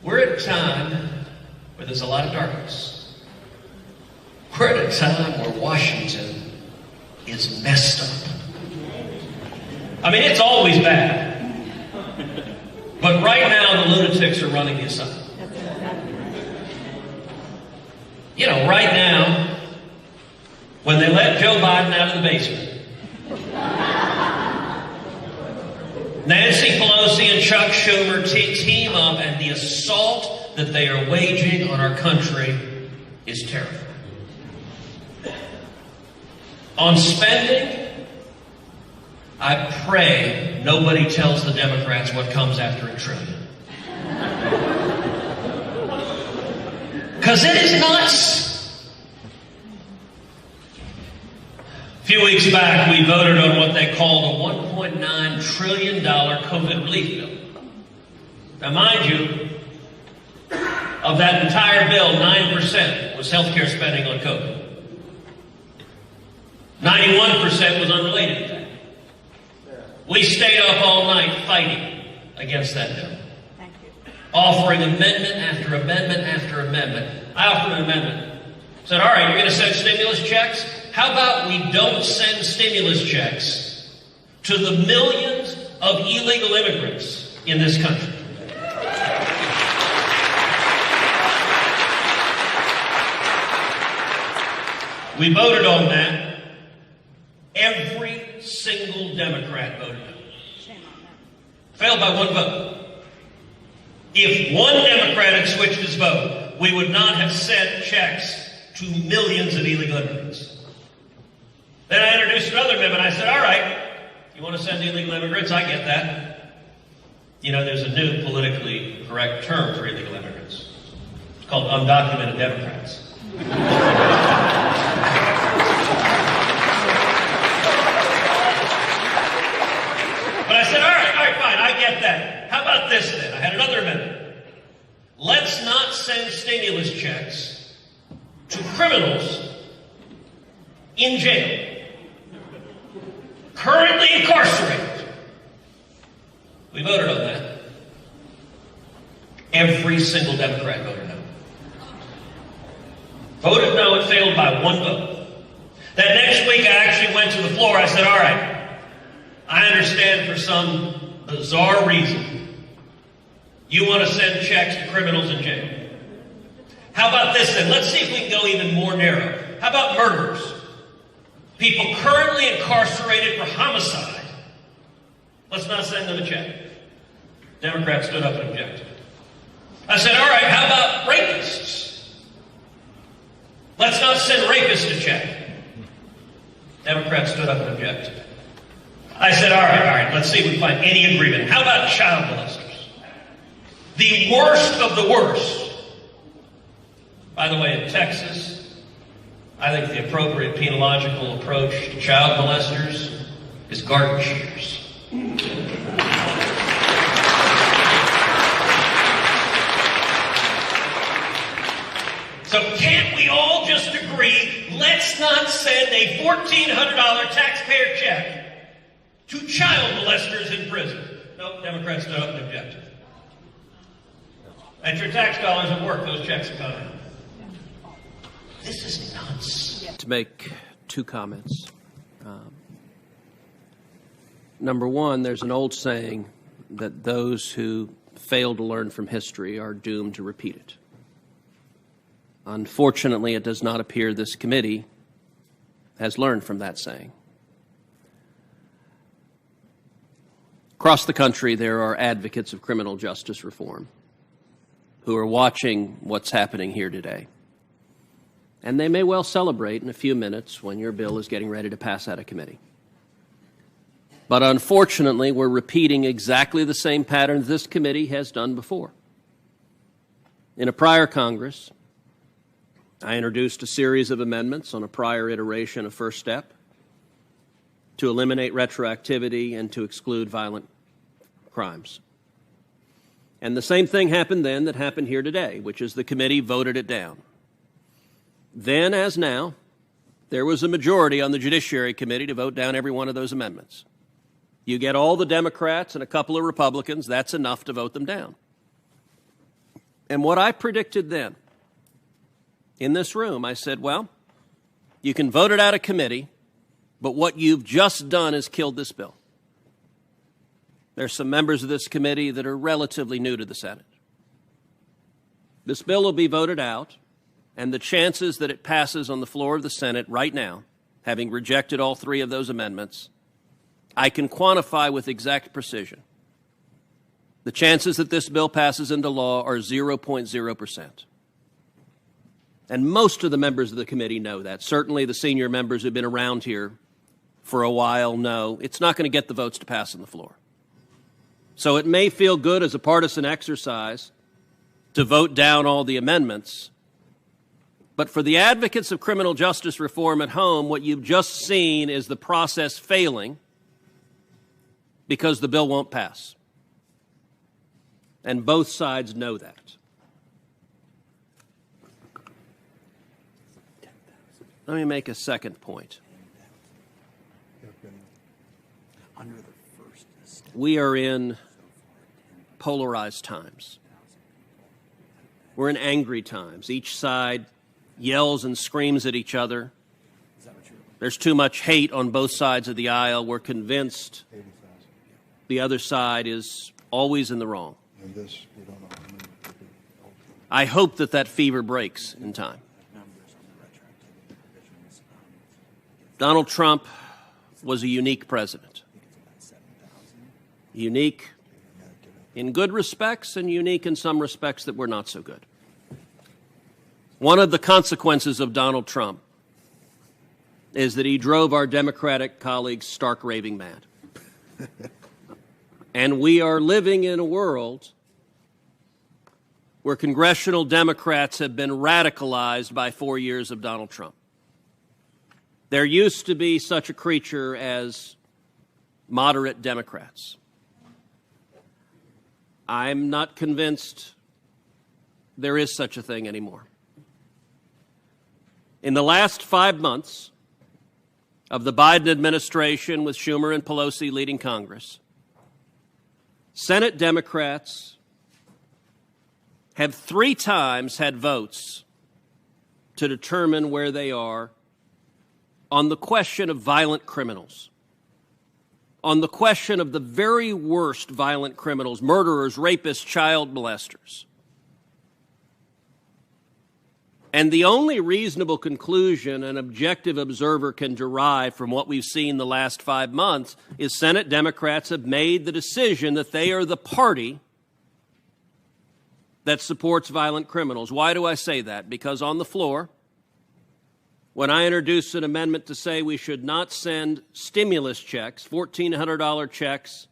We're at a time where there's a lot of darkness. We're at a time where Washington is messed up. I mean, it's always bad. But right now, the lunatics are running the asylum. You know, right now, when they let Joe Biden out of the basement, Nancy Pelosi and Chuck Schumer team up, and the assault that they are waging on our country is terrible. On spending, I pray nobody tells the Democrats what comes after $1 trillion. Because it is nuts. A few weeks back, we voted on what they called a $1.9 trillion COVID relief bill. Now, mind you, of that entire bill, 9% was healthcare spending on COVID. 91% was unrelated to that. We stayed up all night fighting against that bill. Thank you. Offering amendment after amendment after amendment. I offered an amendment. Said, all right, you're going to send stimulus checks? How about we don't send stimulus checks to the millions of illegal immigrants in this country? We voted on that. Every single Democrat voted no. Shame on that. Failed by one vote. If one Democrat had switched his vote, we would not have sent checks to millions of illegal immigrants. Then I introduced another amendment. I said, all right, you want to send illegal immigrants? I get that. You know, there's a new politically correct term for illegal immigrants. It's called undocumented Democrats. But I said, all right, fine, I get that. How about this then? I had another amendment. Let's not send stimulus checks to criminals in jail, currently incarcerated. We voted on that. Every single Democrat voted no. Voted no, it failed by one vote. That next week I actually went to the floor. I said, all right, I understand for some bizarre reason you want to send checks to criminals in jail. How about this then? Let's see if we can go even more narrow. How about murderers? People currently incarcerated for homicide. Let's not send them a check. Democrats stood up and objected. I said, all right, how about rapists? Let's not send rapists a check. Democrats stood up and objected. I said, all right, let's see if we can find any agreement. How about child molesters? The worst of the worst. By the way, in Texas, I think the appropriate penological approach to child molesters is garden shears. So can't we all just agree, let's not send a $1,400 taxpayer check to child molesters in prison? Nope, Democrats stood up and objected. At your tax dollars at work, those checks are coming. This is nuts. To make two comments. Number one, there's an old saying that those who fail to learn from history are doomed to repeat it. Unfortunately, it does not appear this committee has learned from that saying. Across the country, there are advocates of criminal justice reform who are watching what's happening here today. And they may well celebrate in a few minutes when your bill is getting ready to pass out of committee. But unfortunately, we're repeating exactly the same pattern this committee has done before. In a prior Congress, I introduced a series of amendments on a prior iteration of First Step to eliminate retroactivity and to exclude violent crimes. And the same thing happened then that happened here today, which is the committee voted it down. Then, as now, there was a majority on the Judiciary Committee to vote down every one of those amendments. You get all the Democrats and a couple of Republicans, that's enough to vote them down. And what I predicted then in this room, I said, well, you can vote it out of committee, but what you've just done is killed this bill. There's some members of this committee that are relatively new to the Senate. This bill will be voted out, and the chances that it passes on the floor of the Senate right now, having rejected all three of those amendments, I can quantify with exact precision. The chances that this bill passes into law are 0.0%. And most of the members of the committee know that. Certainly the senior members who've been around here for a while know it's not going to get the votes to pass on the floor. So it may feel good as a partisan exercise to vote down all the amendments, but for the advocates of criminal justice reform at home, what you've just seen is the process failing because the bill won't pass. And both sides know that. Let me make a second point. We are in polarized times. We're in angry times. Each side yells and screams at each other. There's too much hate on both sides of the aisle. We're convinced the other side is always in the wrong. I hope that that fever breaks in time. Donald Trump was a unique president. Unique in good respects and unique in some respects that were not so good. One of the consequences of Donald Trump is that he drove our Democratic colleagues stark raving mad. And we are living in a world where congressional Democrats have been radicalized by 4 years of Donald Trump. There used to be such a creature as moderate Democrats. I'm not convinced there is such a thing anymore. In the last 5 months of the Biden administration, with Schumer and Pelosi leading Congress, Senate Democrats have 3 times had votes to determine where they are on the question of violent criminals, on the question of the very worst violent criminals, murderers, rapists, child molesters. And the only reasonable conclusion an objective observer can derive from what we've seen the last 5 months is Senate Democrats have made the decision that they are the party that supports violent criminals. Why do I say that? Because on the floor, when I introduced an amendment to say we should not send stimulus checks, $1,400 checks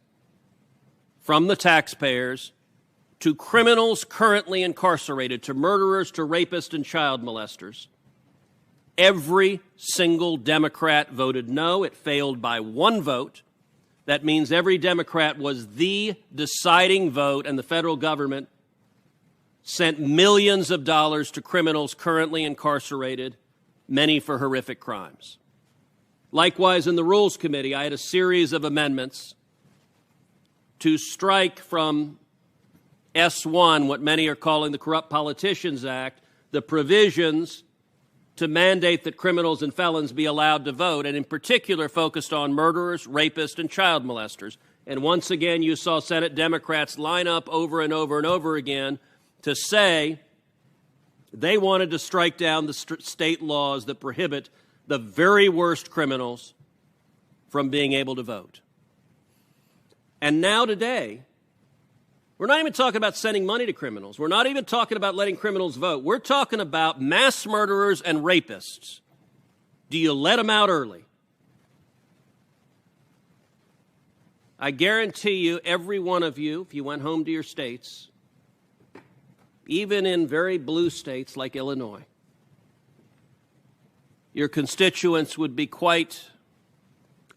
from the taxpayers to criminals currently incarcerated, to murderers, to rapists and child molesters, every single Democrat voted no. It failed by 1 vote. That means every Democrat was the deciding vote, and the federal government sent millions of dollars to criminals currently incarcerated, many for horrific crimes. Likewise, in the Rules Committee, I had a series of amendments to strike from S1, what many are calling the Corrupt Politicians Act, the provisions to mandate that criminals and felons be allowed to vote, and in particular focused on murderers, rapists, and child molesters. And once again, you saw Senate Democrats line up over and over and over again to say they wanted to strike down the state laws that prohibit the very worst criminals from being able to vote. And now today, we're not even talking about sending money to criminals. We're not even talking about letting criminals vote. We're talking about mass murderers and rapists. Do you let them out early? I guarantee you, every one of you, if you went home to your states, even in very blue states like Illinois, your constituents would be quite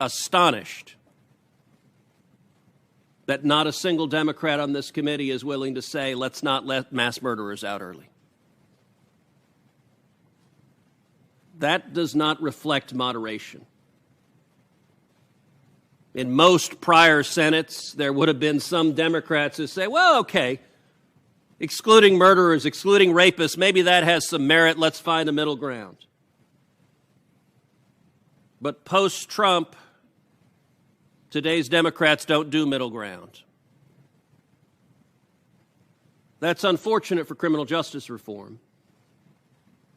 astonished that not a single Democrat on this committee is willing to say, let's not let mass murderers out early. That does not reflect moderation. In most prior Senates, there would have been some Democrats who say, well, okay, excluding murderers, excluding rapists, maybe that has some merit. Let's find a middle ground. But post-Trump, today's Democrats don't do middle ground. That's unfortunate for criminal justice reform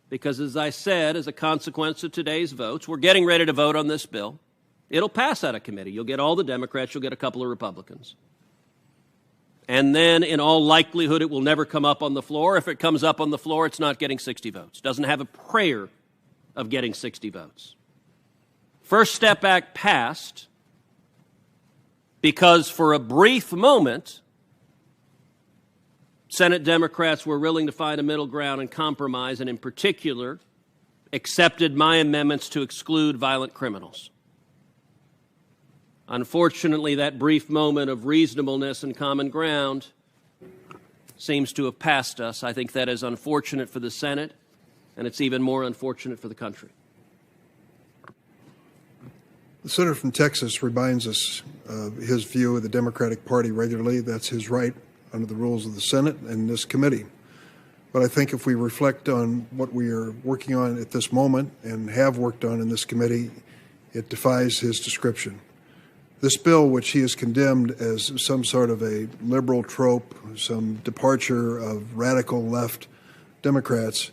because, as I said, as a consequence of today's votes, we're getting ready to vote on this bill. It'll pass out of committee. You'll get all the Democrats, you'll get a couple of Republicans. And then, in all likelihood, it will never come up on the floor. If it comes up on the floor, it's not getting 60 votes. Doesn't have a prayer of getting 60 votes. First Step Act passed because for a brief moment, Senate Democrats were willing to find a middle ground and compromise, and in particular, accepted my amendments to exclude violent criminals. Unfortunately, that brief moment of reasonableness and common ground seems to have passed us. I think that is unfortunate for the Senate, and it's even more unfortunate for the country. The senator from Texas reminds us of his view of the Democratic Party regularly. That's his right under the rules of the Senate and this committee. But I think if we reflect on what we are working on at this moment and have worked on in this committee, it defies his description. This bill, which he has condemned as some sort of a liberal trope, some departure of radical left Democrats,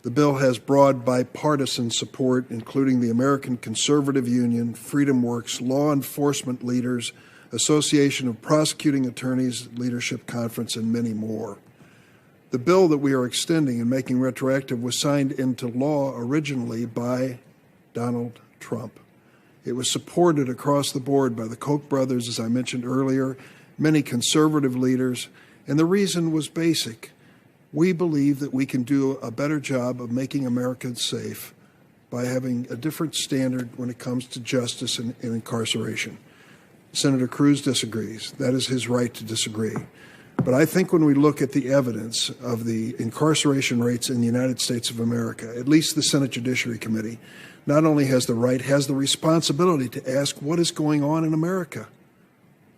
the bill has broad bipartisan support, including the American Conservative Union, Freedom Works, law enforcement leaders, Association of Prosecuting Attorneys Leadership Conference, and many more. The bill that we are extending and making retroactive was signed into law originally by Donald Trump. It was supported across the board by the Koch brothers, as I mentioned earlier, many conservative leaders, and the reason was basic. We believe that we can do a better job of making Americans safe by having a different standard when it comes to justice and incarceration. Senator Cruz disagrees. That is his right to disagree. But I think when we look at the evidence of the incarceration rates in the United States of America, at least the Senate Judiciary Committee not only has the right, has the responsibility to ask what is going on in America.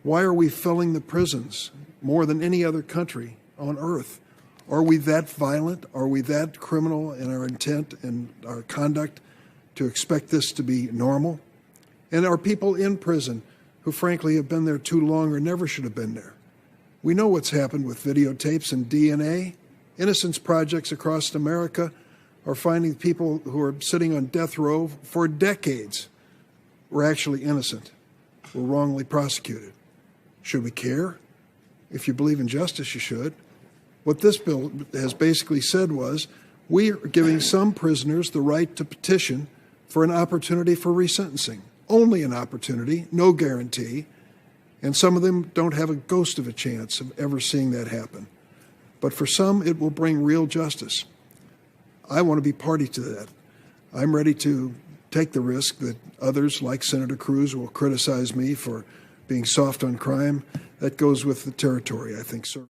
Why are we filling the prisons more than any other country on earth? Are we that violent? Are we that criminal in our intent and our conduct to expect this to be normal? And are people in prison who frankly have been there too long or never should have been there? We know what's happened with videotapes and DNA. Innocence projects across America are finding people who are sitting on death row for decades were actually innocent, were wrongly prosecuted. Should we care? If you believe in justice, you should. What this bill has basically said was, we are giving some prisoners the right to petition for an opportunity for resentencing. Only an opportunity, no guarantee. And some of them don't have a ghost of a chance of ever seeing that happen. But for some, it will bring real justice. I want to be party to that. I'm ready to take the risk that others, like Senator Cruz, will criticize me for being soft on crime. That goes with the territory, I think, sir.